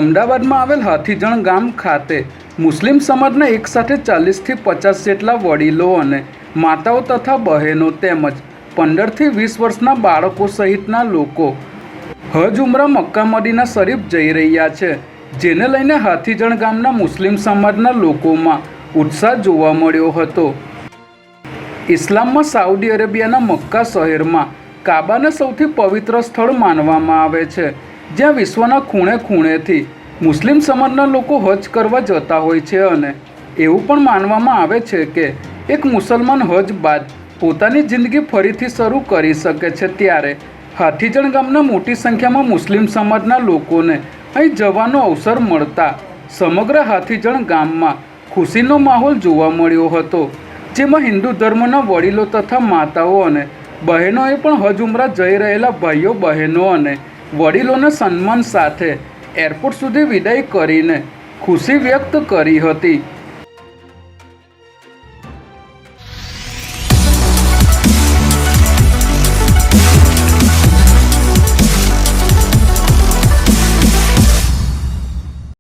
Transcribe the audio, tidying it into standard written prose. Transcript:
અમદાવાદમાં આવેલ હાથીજણ ગામ ખાતે મુસ્લિમ સમાજના એકસાથે 40થી 50 જેટલા વડીલો અને માતાઓ તથા બહેનો તેમજ 15થી 20 વર્ષના બાળકો સહિતના લોકો હજ ઉમરા મક્કા મદીના શરીફ જઈ રહ્યા છે, જેને લઈને હાથીજણ ગામના મુસ્લિમ સમાજના લોકોમાં ઉત્સાહ જોવા મળ્યો હતો। ઇસ્લામમાં સાઉદી અરેબિયાના મક્કા શહેરમાં કાબાને સૌથી પવિત્ર સ્થળ માનવામાં આવે છે, જ્યાં વિશ્વના ખૂણે ખૂણેથી મુસ્લિમ સમાજના લોકો હજ કરવા જતા હોય છે અને એવું પણ માનવામાં આવે છે કે એક મુસલમાન હજ બાદ પોતાની જિંદગી ફરીથી શરૂ કરી શકે છે। ત્યારે હાથીજણ ગામના મોટી સંખ્યામાં મુસ્લિમ સમાજના લોકોને અહીં જવાનો અવસર મળતા સમગ્ર હાથીજણ ગામમાં ખુશીનો માહોલ જોવા મળ્યો હતો, જેમાં હિન્દુ ધર્મના વડીલો તથા માતાઓ અને બહેનોએ પણ હજ ઉમરા જઈ રહેલા ભાઈઓ બહેનો અને વડીલોને સન્માન સાથે એરપોર્ટ સુધી વિદાય કરીને ખુશી વ્યક્ત કરી હતી।